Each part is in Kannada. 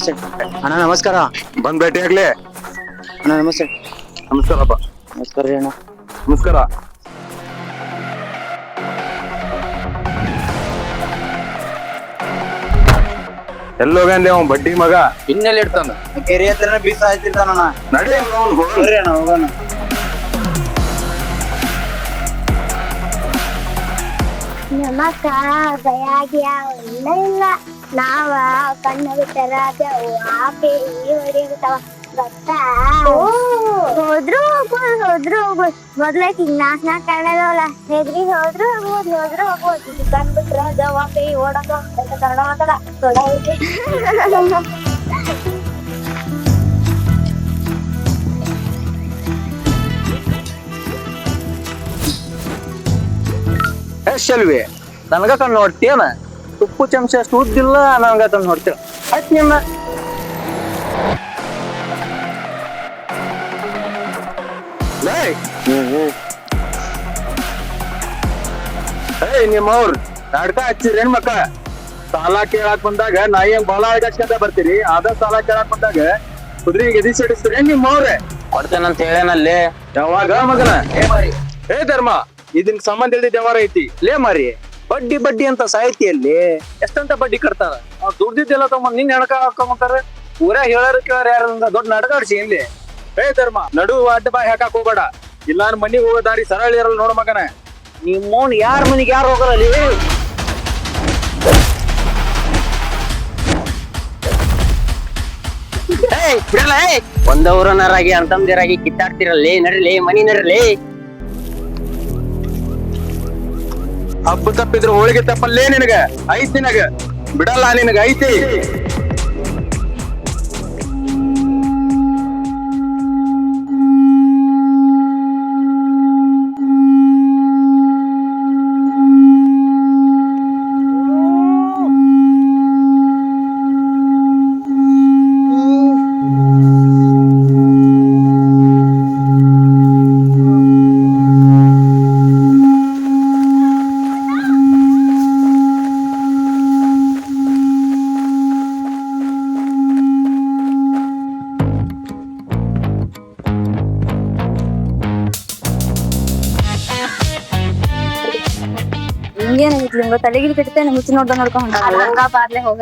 ನಮಸ್ತೆ ಅಣ್ಣ. ನಮಸ್ಕಾರ. ಬಂದ್ ಭೇಟಿ ಆಗ್ಲಿ. ಅಣ್ಣ ನಮಸ್ತೆ. ನಮಸ್ಕಾರಪ್ಪ. ನಮಸ್ಕಾರ ರೀ ಅಣ್ಣ. ನಮಸ್ಕಾರ. ಎಲ್ಲೋಗಂದೆ ಅವ್ ಬಡ್ಡಿ ಮಗ ಇನ್ನೆಲ್ಲಿ ಇಡ್ತಾನ? ಕೆರೆ ಹತ್ರನ ಬೀಸ ಹಚ್ಚಿರ್ತಾನಣ್ಣ. ನಡಿ ಬರ್ರಿ ಅಣ್ಣ ಹೋಗೋಣ. ನಮಕ ಬಯಾಗ್ಯ ಇಲ್ಲ ಇಲ್ಲ ನಾವ ಕಣ್ಣು ಬಿಟ್ಟರ ಆಪೆ ಹೊಡಿತಾವ ಗೊತ್ತಾ? ಹೋದ್ರು ಹೋಗ್ಬೋದು ಮೊದ್ಲೈತಿ ನಾಕ್ ಕಾಣದವಲ್ಲ ಹೆದ್ರಿಗೆ ಹೋದ್ರು ಹೋಗ್ಬೋದು ಕಣ್ ಬಿಟ್ರ ಆಪೆ ಓಡಕ ಕನ್ನಡ ಮಾತಾಡ ತೊಡ ಶೆಲ್ವಿ ನನಗ ಕಣ್ಣು ನೋಡ್ತೀಯನ ಉಪ್ಪು ಚಮಚ ಅಷ್ಟು ಉದ್ದಿಲ್ಲ ನನಗ ತಂದು ನೋಡ್ತೀವ ಆಯ್ತು ನಿಮ್ಮ ನಿಮ್ಮವ್ರ ನಾಟಕ ಹಚ್ಚಿರಿ ಹೆಣ್ಮಕ್ಕ. ಸಾಲ ಕೇಳಾಕ್ ಬಂದಾಗ ನಾಯಿ ಹಂಗ ಬಾಳ ಅಡ್ಗಾಸ್ಕೊಂತ ಬರ್ತೀರಿ. ಅದ ಸಾಲ ಕೇಳಾಕ್ ಬಂದಾಗ ಕುದ್ರಿಗೆ ಎದಿ ಸಿಡಿಸ್ತೀರಿ ನಿಮ್ಮವ್ರೆ. ಕೊಡ್ತೇನಂತ ಹೇಳೇನಲ್ಲಿ. ಯಾವಾಗ ಮಗನ ಏ ಧರ್ಮ ಇದನ್ ಸಂಬಂಧ ಇಲ್ದಿದ್ದ ವ್ಯವಹಾರ ಐತಿ. ಲೇ ಮಾರಿ ಬಡ್ಡಿ ಅಂತ ಸಾಹಿತಿಯಲ್ಲಿ ಎಷ್ಟಂತ ಬಡ್ಡಿ ಕಟ್ತಾರ? ಅವ್ರು ದುಡ್ದಿದ್ದೆಲ್ಲ ತಗೊಂಡ್ ನಿನ್ ಹೆಣಕ ಹಾಕೊಂಬಂತಾರ. ಊರ ಹೇಳೋರು ಕೇಳೋರು ಯಾರ ದೊಡ್ಡ ನಾಟಕ ಆಡ್ಸಿ ಇಲ್ಲಿ. ಏ ಧರ್ಮ ನಡು ಅಡ್ಡ ಬಾಯಿ ಹಾಕಾಕ್ ಹೋಗ್ಬೇಡ. ಇಲ್ಲ ನನ್ ಮನಿಗ್ ಹೋಗೋ ದಾರಿ ಸರಳ ಇರಲ್ಲ ನೋಡ ಮಗನ. ನಿಮ್ಮೋನ್ ಯಾರ ಮನಿಗೆ ಯಾರು ಹೋಗಲ್ಲ. ಒಂದವ್ರನರಾಗಿ ಅಂತಂದಿರಾಗಿ ಕಿತ್ತಾಡ್ತಿರಲ್ಲೇ. ನಡ್ರಲಿ ಮನಿ ನಡ್ರಲಿ. ಹಬ್ಬ ತಪ್ಪಿದ್ರು ಹೋಳಿಗೆ ತಪ್ಪಲ್ಲೇ ನಿನಗ ಐತಿ. ನಿನಗ ಬಿಡಲ್ಲ ನಿನಗ ಐತಿ. ಹಿಂಗೇನಾಗಿತ್ತು ನಿಮ್ಗೆ ತಲೆಗಿಲಿ ಕಟ್ಟೆ ಮುಚ್ಚಿ ನೋಡ್ಕೊಂಡ್ ಬಾರ್ಲೆ ಹೋಗ.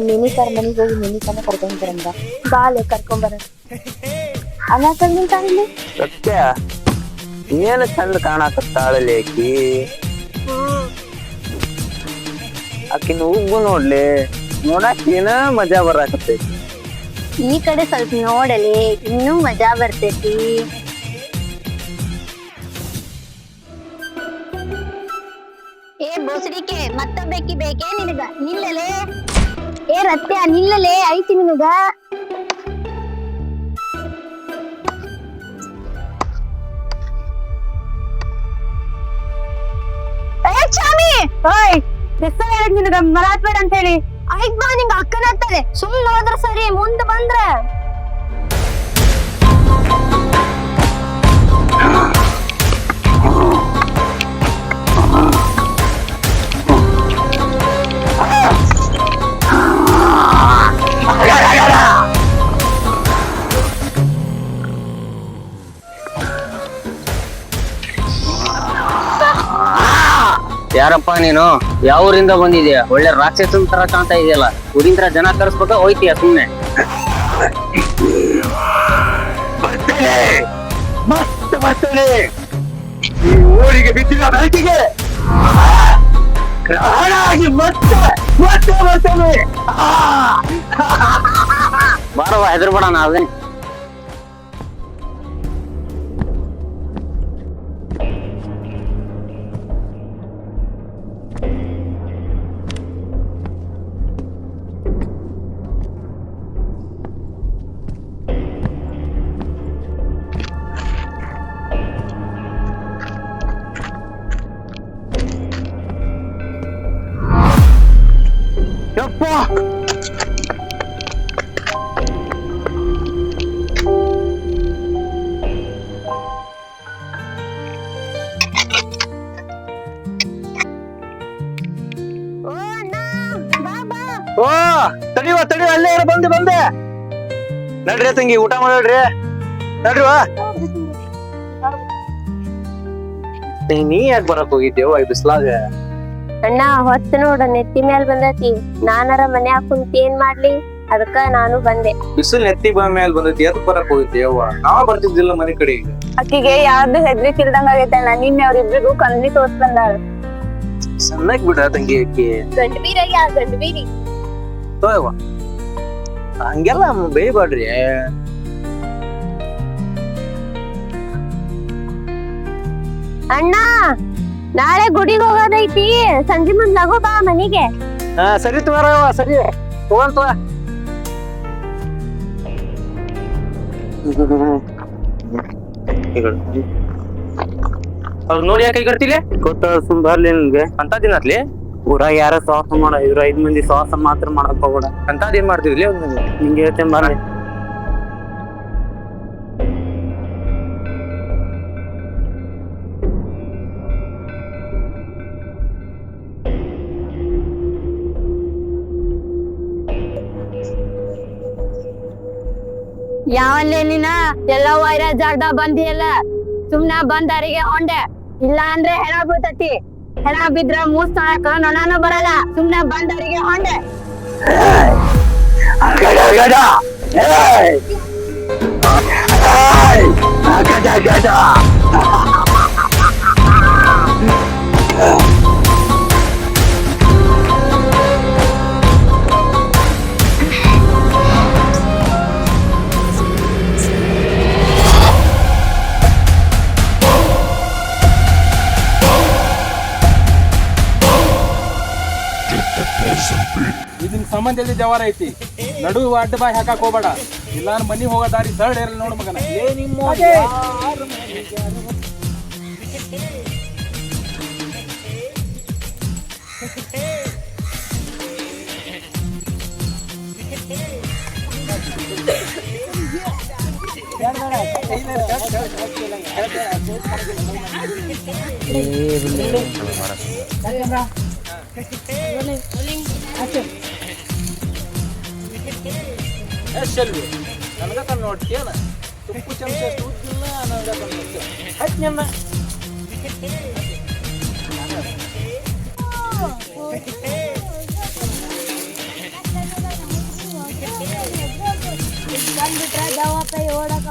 ಮಿನಿ ಕಾರ್ ಮನಿಗೆ ಹೋಗಿ ಮಿನಿ ಕಾರ್ನ ಕರ್ಕೊಂಬರಂದ ಬಾಲೆ ಕರ್ಕೊಂಬರ. ಅನಾಕಲ್ ನಿಂತಾನಿಲ್ಲಿ ಸತ್ಯ ಏನ್ ಚಂದ ಕಾಣಕತ್ತಾಳಲ್ಲಿ ಆಕಿ. ಆಕಿನ ಉಗ್ಗು ನೋಡ್ಲಿ ನೋಡಾಕ ಏನ ಮಜಾ ಬರಾಕತ್ತೈತಿ. ಈ ಕಡೆ ಸ್ವಲ್ಪ ನೋಡಲಿ ಇನ್ನೂ ಮಜಾ ಬರ್ತೈತಿ. ಏ ಬೋಸಡಿಕೆ ಮತ್ತೊಬ್ಬಾಕಿ ಬೇಕೇ ನಿನಗ? ನಿಲ್ಲಲೇ ಏ ರತ್ಯ ನಿಲ್ಲಲೇ ಐತಿ ನಿನಗ. ಚಾಮಿ ಓಯ್ ಹೆಸರು ಹೇಳಿದ್ ನಿನಗ ಮರಾತ್ಬೇಡ ಅಂತ ಹೇಳಿ. ಆಯ್ತ್ ಬಾ ನಿಂಗ ಅಕ್ಕನ ಹತ್ತದೆ ಸುಮ್ನೆ ಹೋದ್ರ ಸರಿ. ಮುಂದೆ ಬಂದ್ರ ಯಾರಪ್ಪ ನೀನು? ಯಾವ ಊರಿಂದ ಬಂದಿದ್ಯಾ? ಒಳ್ಳೆ ರಾಕ್ಷಸನ್ ತರ ಕಾಣ್ತಾ ಇದೆಯಲ್ಲ. ಊರಿಂತ್ರ ಜನ ಕರ್ಸ್ಬೇಕಾ ಹೋಯ್ತೀಯ ಸುಮ್ನೆ? ಬರ್ತೇನೆ ಈ ಊರಿಗೆ ಬಿದ್ದಿನ ಬೆಳಕಿಗೆ ಪ್ರಾಣಾಗಿ ಮತ್ತೆ ಬರ್ತೇನೆ. ಬಾರವ್ವ, ಹೆದರ್ಬೇಡ, ನಾ ಅದೇನೆ. ಯಪ್ಪ ಓ ಅಣ್ಣ, ಬಾ ಬಾ. ಓ ತಡಿವ ಅಲ್ಲೇ ಇರು, ಬಂದೆ ನಡ್ರಿ ತಂಗಿ, ಊಟ ಮಾಡ್ರಿ ನಡ್ರಿವಾ. ನೀ ಯಾಕೆ ಬರಕ್ ಹೋಗಿದ್ದೇವ ಈ ಬಿಸ್ಲಾಗ? ಅಣ್ಣ ಹೊತ್ತು ನೋಡ ನೆತ್ತಿ ಮ್ಯಾಲ್ ಬಂದೈತಿ. ನಾನರ ಮನ್ಯಾಗ ಕುಂತ ಏನ್ ಮಾಡ್ಲಿ, ಅದಕ್ಕ ನಾನು ಬಂದೆ. ಬಿಸಿಲು ನೆತ್ತಿ ಬಾ ಮೇಲೆ ಬಂದೈತಿ, ಎದಕ್ ಬರಕ್ ಹೋಗಿದ್ದೆ ಅವ್ವ? ನಾವ್ ಬರ್ತಿದ್ದಿಲ್ಲ ಮನೆ ಕಡೆ. ಅಕ್ಕಿಗೆ ಯಾವ್ದು ಹೆದ್ರಿ ತಿಳ್ದಂಗ ಆಗೈತಣ್ಣ. ನಿನ್ನೆ ಅವ್ರಿಬ್ರಿಗೂ ಕನ್ನಿ ತೋರ್ಸ್ ಬಂದಾಳ. ಸಣ್ಣಕ್ ಬಿಡ ತಂಗಿ ಅಕ್ಕಿ. ಗಂಡು ಬೀರಾಗಿ ಆ ಗಂಡು ಬೀರಿ. ತೋಯವ್ವ, ಹಂಗೆಲ್ಲ ಬೇಯ್ಬೇಡ್ರಿ. ಅಣ್ಣ, ನಾಳೆ ಗುಡಿಗೆ ಹೋಗೋದೈತಿ. ಸಂಜೆ ಮುಂದ್ ಲಗು ಬಾ ಮನಿಗೆ. ಹಾ ಸರಿ ತಗೋರವ್ವ, ಸರಿ ತಗೊಂತ. ಅವ್ರು ನೋಡಿ ಯಾಕೆ ಕಟ್ತಿಲೆ? ಕೊಟ್ಟ ಸುಮ್ ಬರ್ಲಿ ನಿನ್ಗೆ. ಅಂತ ದಿನತ್ಲಿ ಊರಾಗ ಯಾರ ಸಾಹಸ ಮಾಡ, ಇವ್ರ 5 ಮಂದಿ ಸಾಹಸ ಮಾತ್ರ ಮಾಡಕ್ ಹೋಗ್ಬೇಡ. ಅಂತದ್ ಏನ್ ಮಾಡ್ತಿದ್ಲಿ? ನಿಂಗೆ ಹೇಳ್ತೇನೆ ಬರ್ಲಿ. ಯಾವಲ್ಲೇ ನೀನ ಎಲ್ಲ ವೈರ ಜಾಗದಾಗ ಬಂದಿಯಲ್ಲ. ಸುಮ್ನ ಬಂದರಿಗೆ ಹೊಂಡೆ, ಇಲ್ಲ ಅಂದ್ರೆ ಹೆಣ ಬೀಳ್ತತಿ. ಹೆಣ ಬಿದ್ರ ಮೂಸ್ ತೊಳಕ ನೊಣಾನು ಬರಲ್ಲ. ಸುಮ್ನ ಬಂದರಿಗೆ ಹೊಂಡೆ. ಇದನ್ ಸಂಬಂಧ ಇಲ್ದ ಜವಾರ ಐತಿ. ನಡು ಅಡ್ಡ ಬಾಯಿ ಹಾಕಕ್ ಹೋಗ್ಬೇಡ, ಇಲ್ಲ ಮನಿ ಹೋಗೋ ದಾರಿ ಸರಳ ಇರಲ್ಲ ನೋಡ್ ಮಗನ. ಏ ನಿಮ್ಮ ನನಗ ನೋಡ್ತೀಯನ ತುಪ್ಪು ಚಮಚ ಉದ್ದಿಲ್ಲ ನನಗ ಓಡಕ